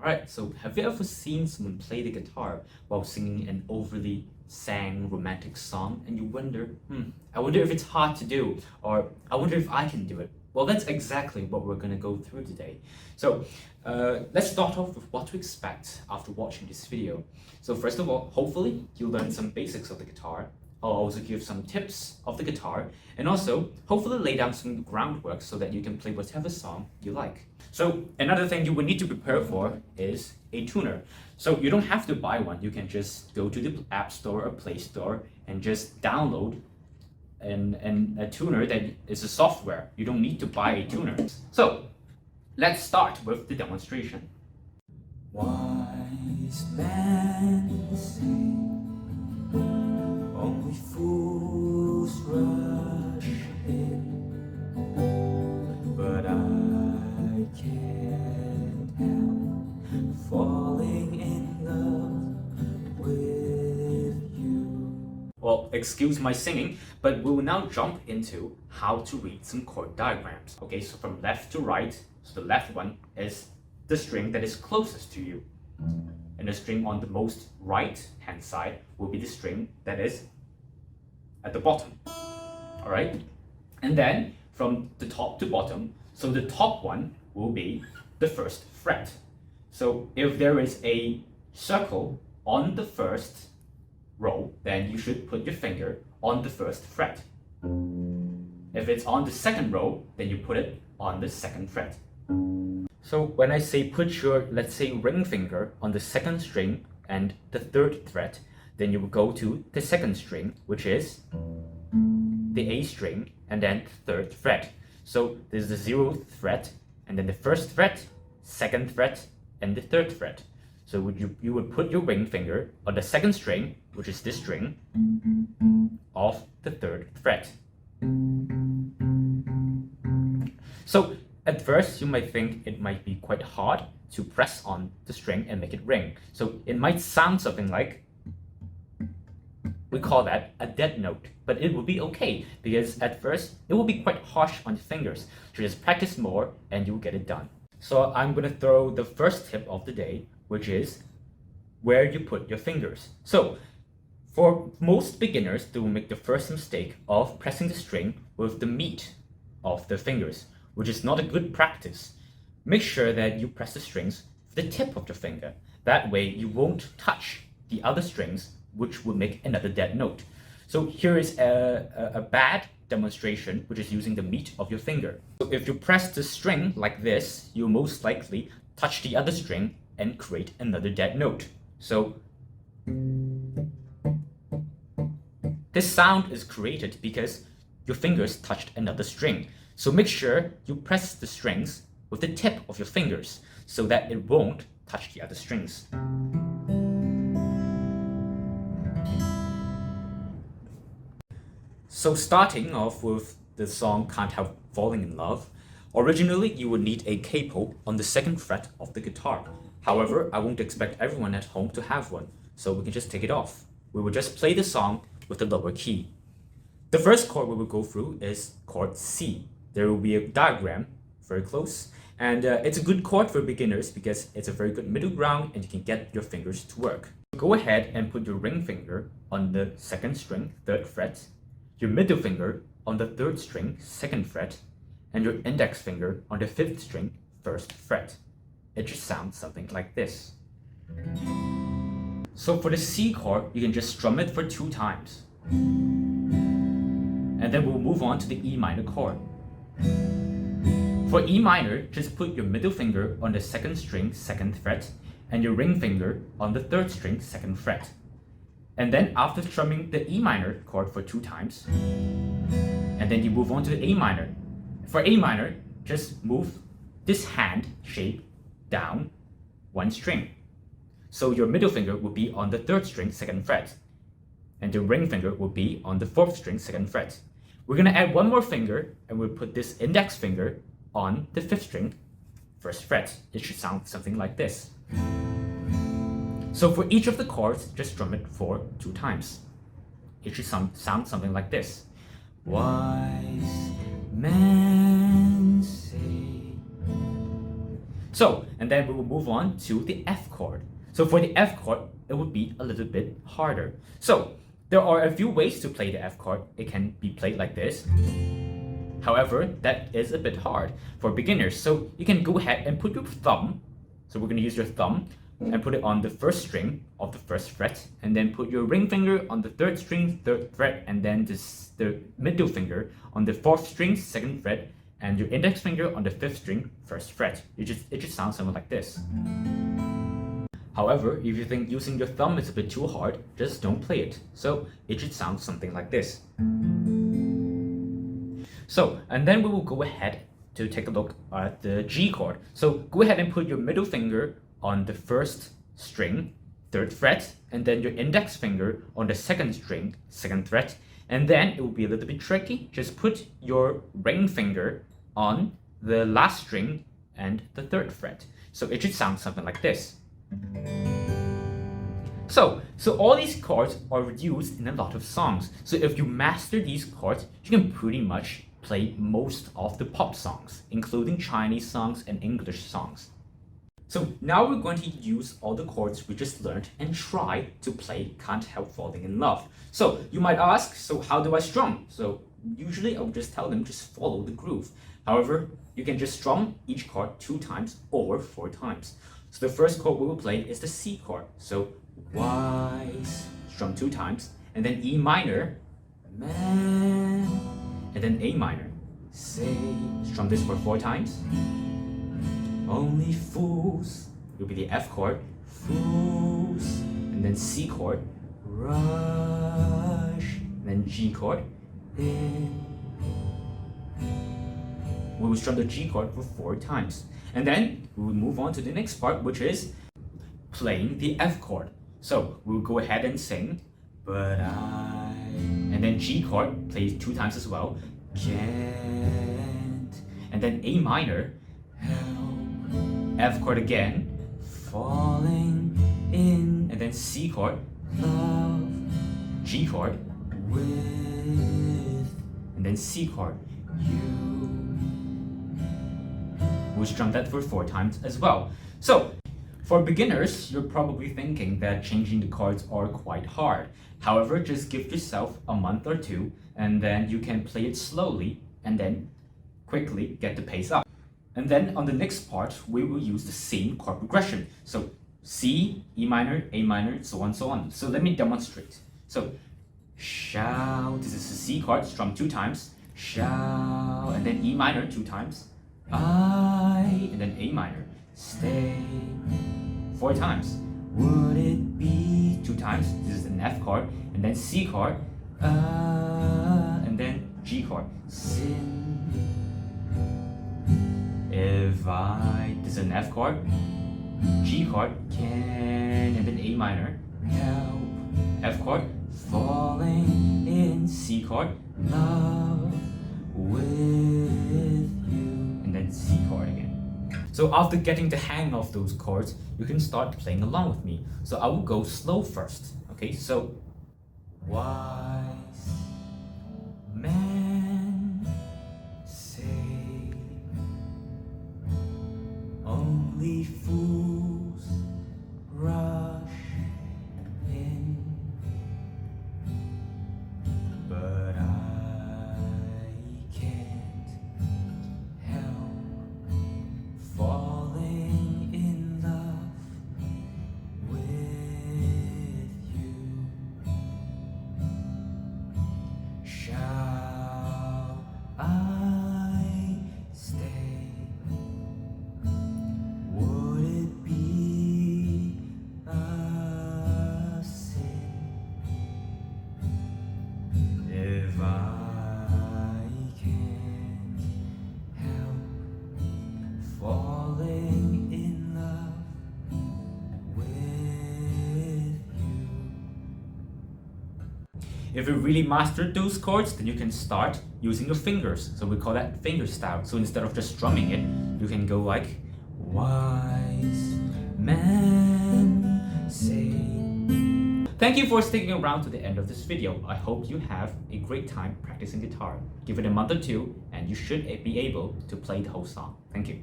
Alright, so have you ever seen someone play the guitar while singing an overly sang romantic song and you wonder, I wonder if it's hard to do, or I wonder if I can do it? Well, that's exactly what we're going to go through today. So let's start off with what to expect after watching this video. So first of all, hopefully you learned some basics of the guitar. I'll also give some tips of the guitar and also hopefully lay down some groundwork so that you can play whatever song you like. So another thing you will need to prepare for is a tuner. So you don't have to buy one. You can just go to the App Store or Play Store and just download a tuner that is a software. You don't need to buy a tuner. So let's start with the demonstration. Wise men say only fools rush in, but I can't help falling in love with you. Well, excuse my singing, but we will now jump into how to read some chord diagrams. Okay, so from left to right, so the left one is the string that is closest to you. And the string on the most right hand side will be the string that is at the bottom. All right, and then from the top to bottom, so the top one will be the first fret. So if there is a circle on the first row, then you should put your finger on the first fret. If it's on the second row, then you put it on the second fret. So when I say put your, let's say, ring finger on the second string and the third fret, then you will go to the second string, which is the A string, and then the third fret. So this is the 0th fret, and then the first fret, second fret, and the third fret. So you would put your ring finger on the second string, which is this string, of the third fret. So at first, you might think it might be quite hard to press on the string and make it ring. So it might sound something like, we call that a dead note, but it will be okay because at first it will be quite harsh on the fingers. So just practice more and you'll get it done. So I'm going to throw the first tip of the day, which is where you put your fingers. So for most beginners, they will make the first mistake of pressing the string with the meat of their fingers, which is not a good practice. Make sure that you press the strings with the tip of the finger. That way you won't touch the other strings, which will make another dead note. So here is a bad demonstration, which is using the meat of your finger. So if you press the string like this, you'll most likely touch the other string and create another dead note. So this sound is created because your fingers touched another string. So make sure you press the strings with the tip of your fingers so that it won't touch the other strings. So starting off with the song Can't Help Falling in Love, originally you would need a capo on the second fret of the guitar. However, I won't expect everyone at home to have one, so we can just take it off. We will just play the song with the lower key. The first chord we will go through is chord C. There will be a diagram very close, and it's a good chord for beginners because it's a very good middle ground and you can get your fingers to work. Go ahead and put your ring finger on the second string, third fret, your middle finger on the third string, second fret, and your index finger on the fifth string, first fret. It just sounds something like this. So for the C chord, you can just strum it for 2 times. And then we'll move on to the E minor chord. For E minor, just put your middle finger on the second string, second fret, and your ring finger on the third string, second fret. And then after strumming the E minor chord for 2 times, and then you move on to the A minor. For A minor, just move this hand shape down 1 string. So your middle finger will be on the third string, second fret, and your ring finger will be on the fourth string, second fret. We're going to add 1 more finger, and we'll put this index finger on the fifth string, first fret. It should sound something like this. So for each of the chords, just strum it for 2 times. It should sound something like this. Wise men say So, and then we will move on to the F chord. So for the F chord, it would be a little bit harder. So there are a few ways to play the F chord. It can be played like this. However, that is a bit hard for beginners. So you can go ahead and put your thumb. So we're going to use your thumb and put it on the first string of the first fret, and then put your ring finger on the third string, third fret, and then the middle finger on the fourth string, second fret, and your index finger on the fifth string, first fret. It just sounds something like this. However, if you think using your thumb is a bit too hard, just don't play it. So it should sound something like this. So, and then we will go ahead to take a look at the G chord. So go ahead and put your middle finger on the first string, third fret, and then your index finger on the second string, second fret, and then it will be a little bit tricky. Just put your ring finger on the last string and the third fret. So it should sound something like this. So all these chords are used in a lot of songs. So if you master these chords, you can pretty much play most of the pop songs, including Chinese songs and English songs. So now we're going to use all the chords we just learned and try to play Can't Help Falling in Love. So you might ask, so how do I strum? So usually I would just tell them just follow the groove. However, you can just strum each chord 2 times or 4 times. So the first chord we will play is the C chord. So wise, strum 2 times, and then E minor, man, and then A minor, say, strum this for 4 times. Only fools will be the F chord, fools, and then C chord, rush, and then G chord, in. We will strum the G chord for 4 times. And then we will move on to the next part, which is playing the F chord. So we'll go ahead and sing, but I, and then G chord plays 2 times as well, can't, and then A minor, help, F chord again, falling in, and then C chord, love, G chord, with, and then C chord, you. We'll strum that for 4 times as well. So for beginners, you're probably thinking that changing the chords are quite hard. However, just give yourself a month or 2, and then you can play it slowly and then quickly get the pace up. And then on the next part, we will use the same chord progression. So C, E minor, A minor, so on, so on. So let me demonstrate. So shout, this is the C chord, strum 2 times, shout, and then E minor 2 times, I, and then A minor, stay, 4 times, would it be 2 times, this is an F chord, and then C chord, and then G chord, sin. If I, this is an F chord, G chord, can, and then A minor, help, F chord, falling in, C chord, love, with you, and then C chord again. So after getting the hang of those chords, you can start playing along with me. So I will go slow first, okay? So, wise man say, only fools rush in, but I can't help falling in love with you. Shall I stay? Would it be a sin if I can't help falling in love with you? If you really mastered those chords, then you can start using your fingers. So we call that fingerstyle. So instead of just strumming it, you can go like, wise man say. Thank you for sticking around to the end of this video. I hope you have a great time practicing guitar. Give it a month or 2 and you should be able to play the whole song. Thank you.